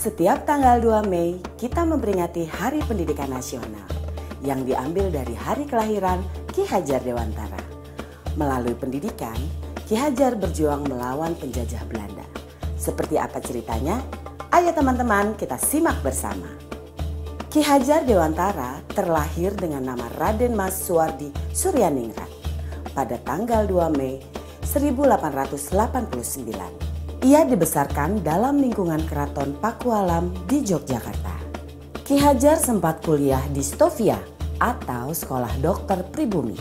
Setiap tanggal 2 Mei, kita memperingati Hari Pendidikan Nasional yang diambil dari hari kelahiran Ki Hajar Dewantara. Melalui pendidikan, Ki Hajar berjuang melawan penjajah Belanda. Seperti apa ceritanya? Ayo teman-teman, kita simak bersama. Ki Hajar Dewantara terlahir dengan nama Raden Mas Suwardi Suryaningrat pada tanggal 2 Mei 1889. Ia dibesarkan dalam lingkungan Keraton Pakualam di Yogyakarta. Ki Hajar sempat kuliah di Stovia atau Sekolah Dokter Pribumi.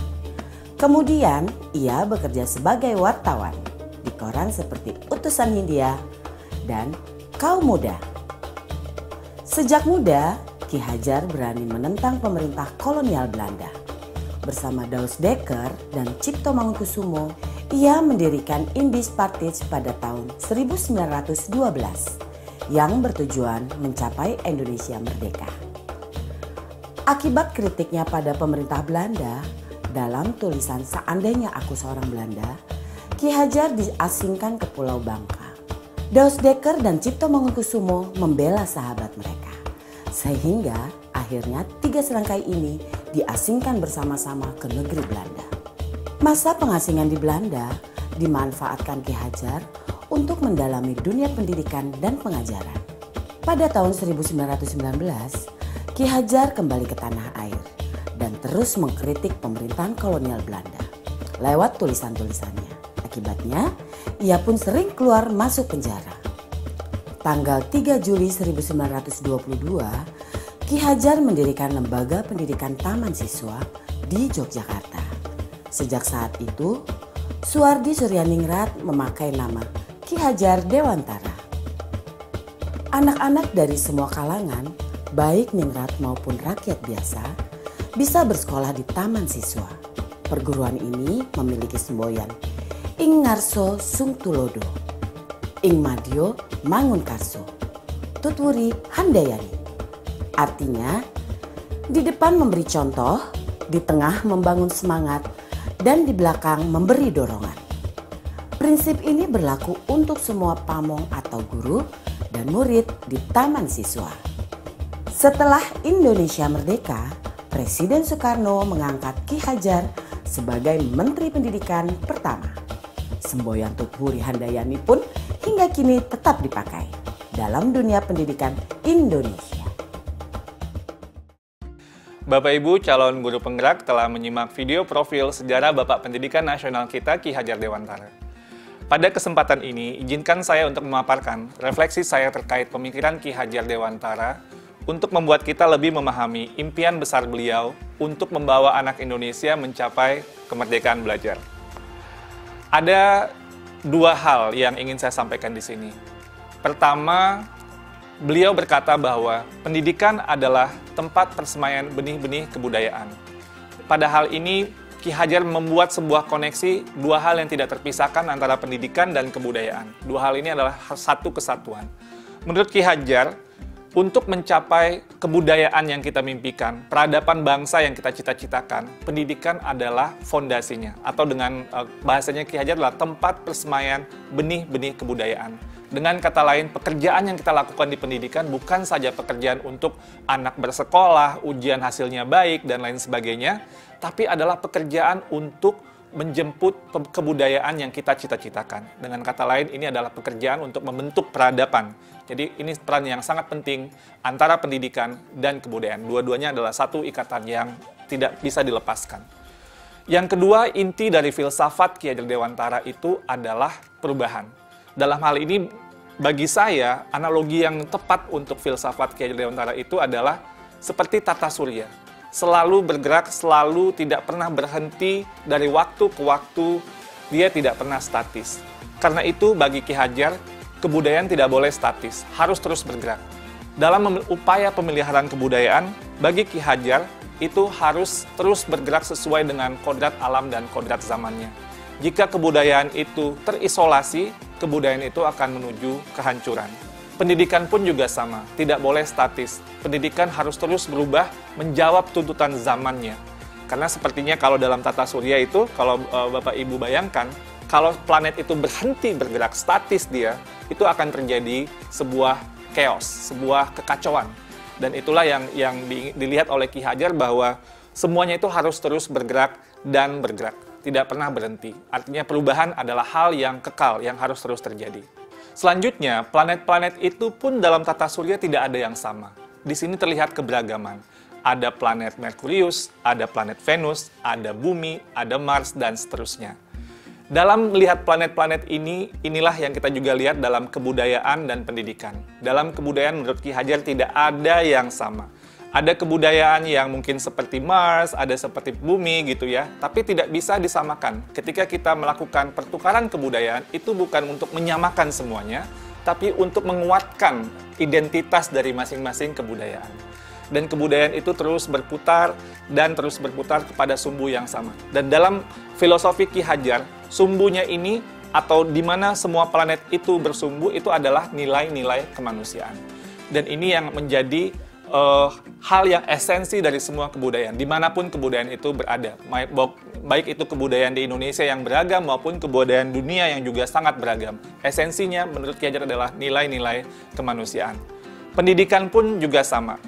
Kemudian ia bekerja sebagai wartawan di koran seperti Utusan Hindia dan Kaum Muda. Sejak muda, Ki Hajar berani menentang pemerintah kolonial Belanda. Bersama Daus Dekker dan Cipto Mangunkusumo, ia mendirikan Indis Partij pada tahun 1912 yang bertujuan mencapai Indonesia merdeka. Akibat kritiknya pada pemerintah Belanda, dalam tulisan Seandainya Aku Seorang Belanda, Ki Hajar diasingkan ke Pulau Bangka. Daus Dekker dan Cipto Mangunkusumo membela sahabat mereka, sehingga akhirnya tiga serangkai ini diasingkan bersama-sama ke negeri Belanda. Masa pengasingan di Belanda dimanfaatkan Ki Hajar untuk mendalami dunia pendidikan dan pengajaran. Pada tahun 1919, Ki Hajar kembali ke tanah air dan terus mengkritik pemerintahan kolonial Belanda lewat tulisan-tulisannya. Akibatnya, ia pun sering keluar masuk penjara. Tanggal 3 Juli 1922, Ki Hajar mendirikan lembaga pendidikan Taman Siswa di Yogyakarta. Sejak saat itu, Suwardi Suryaningrat memakai nama Ki Hajar Dewantara. Anak-anak dari semua kalangan, baik ningrat maupun rakyat biasa, bisa bersekolah di Taman Siswa. Perguruan ini memiliki semboyan Ing Ngarso Sung Tulodo, Ing Madyo Mangunkarso, Tutwuri Handayani. Artinya, di depan memberi contoh, di tengah membangun semangat, dan di belakang memberi dorongan. Prinsip ini berlaku untuk semua pamong atau guru dan murid di Taman Siswa. Setelah Indonesia merdeka, Presiden Soekarno mengangkat Ki Hajar sebagai Menteri Pendidikan pertama. Semboyan Tutwuri Handayani pun hingga kini tetap dipakai dalam dunia pendidikan Indonesia. Bapak Ibu calon guru penggerak telah menyimak video profil sejarah Bapak Pendidikan Nasional kita Ki Hajar Dewantara. Pada kesempatan ini, izinkan saya untuk memaparkan refleksi saya terkait pemikiran Ki Hajar Dewantara untuk membuat kita lebih memahami impian besar beliau untuk membawa anak Indonesia mencapai kemerdekaan belajar. Ada dua hal yang ingin saya sampaikan di sini. Pertama, beliau berkata bahwa pendidikan adalah tempat persemaian benih-benih kebudayaan. Pada hal ini, Ki Hajar membuat sebuah koneksi dua hal yang tidak terpisahkan antara pendidikan dan kebudayaan. Dua hal ini adalah satu kesatuan. Menurut Ki Hajar, untuk mencapai kebudayaan yang kita mimpikan, peradaban bangsa yang kita cita-citakan, pendidikan adalah fondasinya. Atau dengan bahasanya Ki Hajar adalah tempat persemaian benih-benih kebudayaan. Dengan kata lain, pekerjaan yang kita lakukan di pendidikan bukan saja pekerjaan untuk anak bersekolah, ujian hasilnya baik, dan lain sebagainya, tapi adalah pekerjaan untuk menjemput kebudayaan yang kita cita-citakan. Dengan kata lain, ini adalah pekerjaan untuk membentuk peradaban. Jadi ini peran yang sangat penting antara pendidikan dan kebudayaan. Dua-duanya adalah satu ikatan yang tidak bisa dilepaskan. Yang kedua, inti dari filsafat Ki Hajar Dewantara itu adalah perubahan. Dalam hal ini, bagi saya, analogi yang tepat untuk filsafat Ki Hajar Dewantara itu adalah seperti tata surya. Selalu bergerak, selalu tidak pernah berhenti dari waktu ke waktu, dia tidak pernah statis. Karena itu, bagi Ki Hajar, kebudayaan tidak boleh statis, harus terus bergerak. Dalam upaya pemeliharaan kebudayaan, bagi Ki Hajar, itu harus terus bergerak sesuai dengan kodrat alam dan kodrat zamannya. Jika kebudayaan itu terisolasi, kebudayaan itu akan menuju kehancuran. Pendidikan pun juga sama, tidak boleh statis. Pendidikan harus terus berubah, menjawab tuntutan zamannya. Karena sepertinya kalau dalam tata surya itu, kalau Bapak Ibu bayangkan, kalau planet itu berhenti bergerak, statis dia, itu akan terjadi sebuah chaos, sebuah kekacauan. Dan itulah yang dilihat oleh Ki Hajar bahwa semuanya itu harus terus bergerak dan bergerak, tidak pernah berhenti. Artinya perubahan adalah hal yang kekal, yang harus terus terjadi. Selanjutnya, planet-planet itu pun dalam tata surya tidak ada yang sama. Di sini terlihat keberagaman. Ada planet Merkurius, ada planet Venus, ada Bumi, ada Mars, dan seterusnya. Dalam melihat planet-planet ini, inilah yang kita juga lihat dalam kebudayaan dan pendidikan. Dalam kebudayaan menurut Ki Hajar tidak ada yang sama. Ada kebudayaan yang mungkin seperti Mars, ada seperti Bumi gitu ya, tapi tidak bisa disamakan. Ketika kita melakukan pertukaran kebudayaan, itu bukan untuk menyamakan semuanya, tapi untuk menguatkan identitas dari masing-masing kebudayaan. Dan kebudayaan itu terus berputar dan terus berputar kepada sumbu yang sama. Dan dalam filosofi Ki Hajar, sumbunya ini atau di mana semua planet itu bersumbu itu adalah nilai-nilai kemanusiaan. Dan ini yang menjadi hal yang esensi dari semua kebudayaan, dimanapun kebudayaan itu berada. Baik itu kebudayaan di Indonesia yang beragam maupun kebudayaan dunia yang juga sangat beragam. Esensinya menurut Ki Hajar adalah nilai-nilai kemanusiaan. Pendidikan pun juga sama.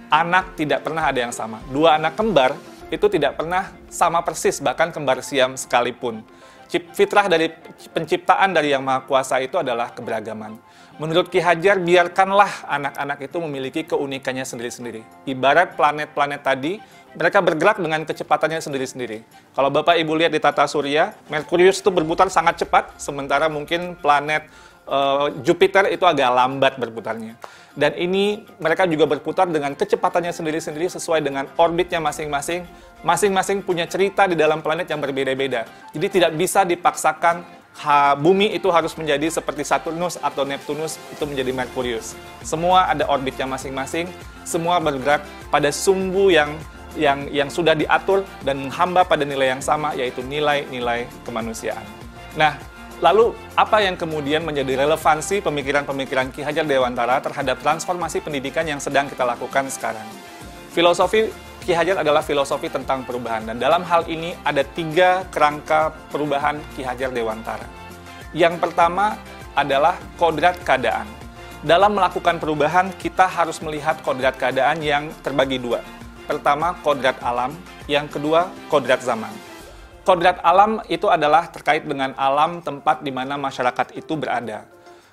Anak tidak pernah ada yang sama. Dua anak kembar itu tidak pernah sama persis, bahkan kembar siam sekalipun. Fitrah dari penciptaan dari Yang Maha Kuasa itu adalah keberagaman. Menurut Ki Hajar, biarkanlah anak-anak itu memiliki keunikannya sendiri-sendiri. Ibarat planet-planet tadi, mereka bergerak dengan kecepatannya sendiri-sendiri. Kalau Bapak Ibu lihat di tata surya, Merkurius itu berputar sangat cepat, sementara mungkin planet Jupiter itu agak lambat berputarnya. Dan ini mereka juga berputar dengan kecepatannya sendiri-sendiri sesuai dengan orbitnya masing-masing. Masing-masing punya cerita di dalam planet yang berbeda-beda. Jadi tidak bisa dipaksakan Bumi itu harus menjadi seperti Saturnus atau Neptunus itu menjadi Merkurius. Semua ada orbitnya masing-masing, semua bergerak pada sumbu yang sudah diatur dan menghamba pada nilai yang sama, yaitu nilai-nilai kemanusiaan. Nah, lalu apa yang kemudian menjadi relevansi pemikiran-pemikiran Ki Hajar Dewantara terhadap transformasi pendidikan yang sedang kita lakukan sekarang? Filosofi Ki Hajar adalah filosofi tentang perubahan, dan dalam hal ini ada 3 kerangka perubahan Ki Hajar Dewantara. Yang pertama adalah kodrat keadaan. Dalam melakukan perubahan, kita harus melihat kodrat keadaan yang terbagi 2. Pertama, kodrat alam, yang kedua, kodrat zaman. Kodrat alam itu adalah terkait dengan alam tempat di mana masyarakat itu berada.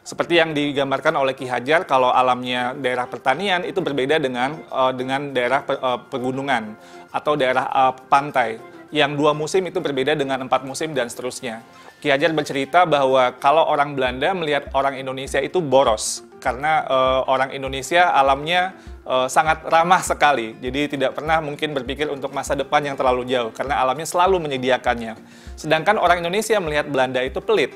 Seperti yang digambarkan oleh Ki Hajar, kalau alamnya daerah pertanian itu berbeda dengan daerah pegunungan atau daerah pantai. Yang 2 musim itu berbeda dengan 4 musim dan seterusnya. Ki Hajar bercerita bahwa kalau orang Belanda melihat orang Indonesia itu boros, karena orang Indonesia alamnya sangat ramah sekali. Jadi tidak pernah mungkin berpikir untuk masa depan yang terlalu jauh, karena alamnya selalu menyediakannya. Sedangkan orang Indonesia melihat Belanda itu pelit.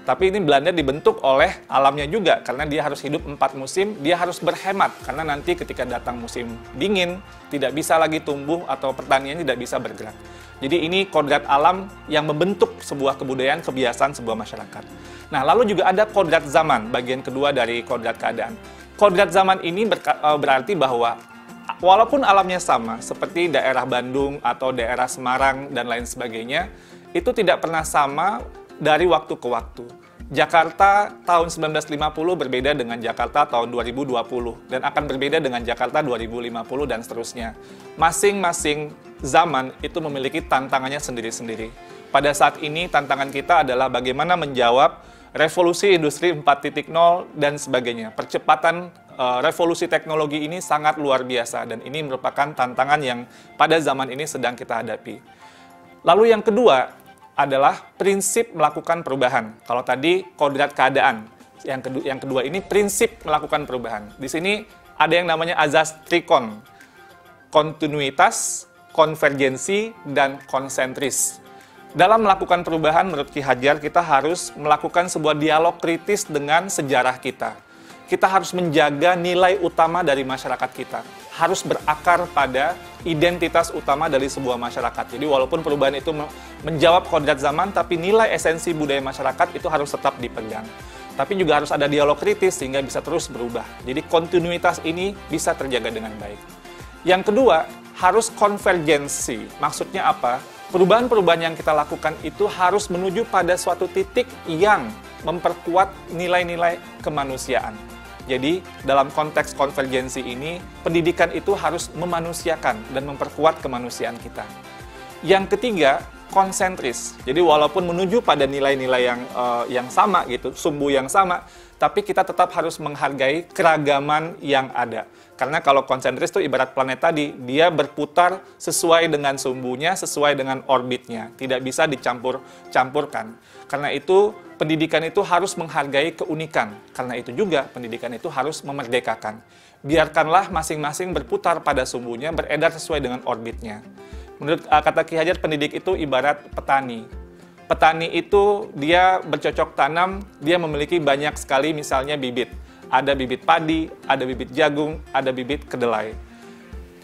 Tapi ini Belanda dibentuk oleh alamnya juga, karena dia harus hidup 4 musim, dia harus berhemat, karena nanti ketika datang musim dingin, tidak bisa lagi tumbuh atau pertanian tidak bisa bergerak. Jadi ini kodrat alam yang membentuk sebuah kebudayaan, kebiasaan sebuah masyarakat. Nah, lalu juga ada kodrat zaman, bagian kedua dari kodrat keadaan. Kodrat zaman ini berarti bahwa walaupun alamnya sama, seperti daerah Bandung atau daerah Semarang dan lain sebagainya, itu tidak pernah sama dari waktu ke waktu. Jakarta tahun 1950 berbeda dengan Jakarta tahun 2020 dan akan berbeda dengan Jakarta 2050 dan seterusnya. Masing-masing zaman itu memiliki tantangannya sendiri-sendiri. Pada saat ini tantangan kita adalah bagaimana menjawab revolusi industri 4.0 dan sebagainya. Percepatan revolusi teknologi ini sangat luar biasa dan ini merupakan tantangan yang pada zaman ini sedang kita hadapi. Lalu yang kedua adalah prinsip melakukan perubahan. Kalau tadi kodrat keadaan, yang kedua ini prinsip melakukan perubahan. Di sini ada yang namanya azas trikon, kontinuitas, konvergensi, dan konsentris. Dalam melakukan perubahan, menurut Ki Hajar, kita harus melakukan sebuah dialog kritis dengan sejarah kita. Kita harus menjaga nilai utama dari masyarakat kita. Harus berakar pada identitas utama dari sebuah masyarakat. Jadi walaupun perubahan itu menjawab kodrat zaman, tapi nilai esensi budaya masyarakat itu harus tetap dipegang. Tapi juga harus ada dialog kritis sehingga bisa terus berubah. Jadi kontinuitas ini bisa terjaga dengan baik. Yang kedua, harus konvergensi. Maksudnya apa? Perubahan-perubahan yang kita lakukan itu harus menuju pada suatu titik yang memperkuat nilai-nilai kemanusiaan. Jadi, dalam konteks konvergensi ini, pendidikan itu harus memanusiakan dan memperkuat kemanusiaan kita. Yang ketiga, konsentris. Jadi walaupun menuju pada nilai-nilai yang sama gitu, sumbu yang sama, tapi kita tetap harus menghargai keragaman yang ada. Karena kalau konsentris itu ibarat planet tadi, dia berputar sesuai dengan sumbunya, sesuai dengan orbitnya, tidak bisa dicampur-campurkan. Karena itu pendidikan itu harus menghargai keunikan. Karena itu juga pendidikan itu harus memerdekakan. Biarkanlah masing-masing berputar pada sumbunya, beredar sesuai dengan orbitnya. Menurut kata Ki Hajar, pendidik itu ibarat petani. Petani itu dia bercocok tanam, dia memiliki banyak sekali misalnya bibit. Ada bibit padi, ada bibit jagung, ada bibit kedelai.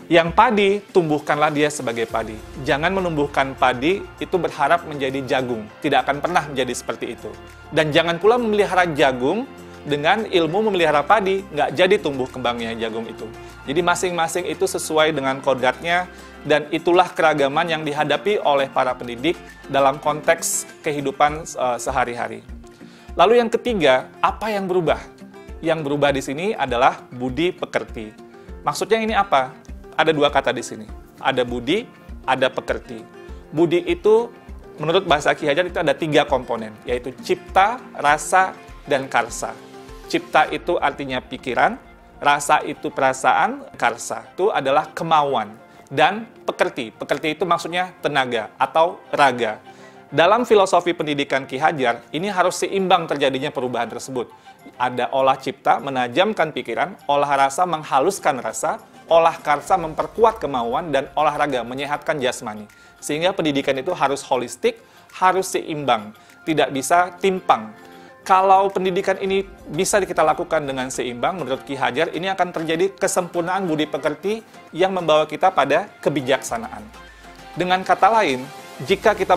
Yang padi, tumbuhkanlah dia sebagai padi. Jangan menumbuhkan padi itu berharap menjadi jagung. Tidak akan pernah menjadi seperti itu. Dan jangan pula memelihara jagung dengan ilmu memelihara padi, nggak jadi tumbuh kembangnya jagung itu. Jadi masing-masing itu sesuai dengan kodratnya, dan itulah keragaman yang dihadapi oleh para pendidik dalam konteks kehidupan sehari-hari. Lalu yang ketiga, apa yang berubah? Yang berubah di sini adalah budi pekerti. Maksudnya ini apa? Ada dua kata di sini. Ada budi, ada pekerti. Budi itu, menurut bahasa Ki Hajar itu ada 3 komponen, yaitu cipta, rasa, dan karsa. Cipta itu artinya pikiran, rasa itu perasaan, karsa itu adalah kemauan. Dan pekerti. Pekerti itu maksudnya tenaga atau raga. Dalam filosofi pendidikan Ki Hajar, ini harus seimbang terjadinya perubahan tersebut. Ada olah cipta, menajamkan pikiran, olah rasa, menghaluskan rasa, olah karsa, memperkuat kemauan, dan olahraga, menyehatkan jasmani. Sehingga pendidikan itu harus holistik, harus seimbang, tidak bisa timpang. Kalau pendidikan ini bisa kita lakukan dengan seimbang, menurut Ki Hajar, ini akan terjadi kesempurnaan budi pekerti yang membawa kita pada kebijaksanaan. Dengan kata lain, jika kita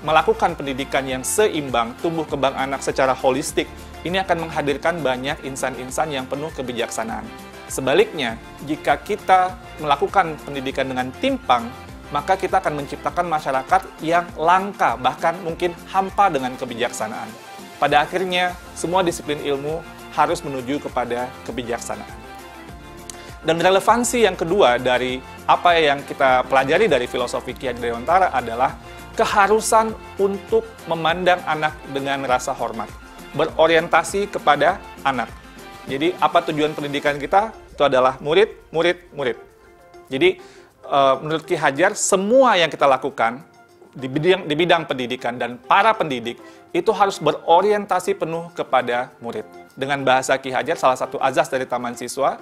melakukan pendidikan yang seimbang, tumbuh kembang anak secara holistik, ini akan menghadirkan banyak insan-insan yang penuh kebijaksanaan. Sebaliknya, jika kita melakukan pendidikan dengan timpang, maka kita akan menciptakan masyarakat yang langka, bahkan mungkin hampa dengan kebijaksanaan. Pada akhirnya, semua disiplin ilmu harus menuju kepada kebijaksanaan. Dan relevansi yang kedua dari apa yang kita pelajari dari filosofi Ki Hajar Dewantara adalah keharusan untuk memandang anak dengan rasa hormat, berorientasi kepada anak. Jadi, apa tujuan pendidikan kita? Itu adalah murid, murid, murid. Jadi, menurut Ki Hajar, semua yang kita lakukan di bidang pendidikan dan para pendidik itu harus berorientasi penuh kepada murid. Dengan bahasa Ki Hajar, salah satu azas dari Taman Siswa,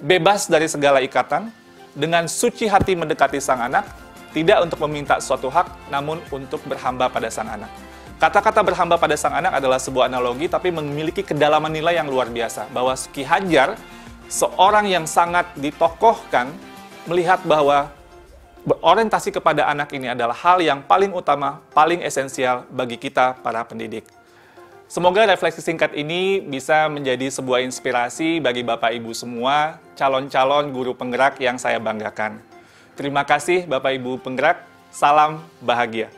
bebas dari segala ikatan, dengan suci hati mendekati sang anak, tidak untuk meminta suatu hak, namun untuk berhamba pada sang anak. Kata-kata berhamba pada sang anak adalah sebuah analogi, tapi memiliki kedalaman nilai yang luar biasa. Bahwa Ki Hajar, seorang yang sangat ditokohkan, melihat bahwa berorientasi kepada anak ini adalah hal yang paling utama, paling esensial bagi kita para pendidik. Semoga refleksi singkat ini bisa menjadi sebuah inspirasi bagi Bapak Ibu semua, calon-calon guru penggerak yang saya banggakan. Terima kasih Bapak Ibu penggerak, salam bahagia.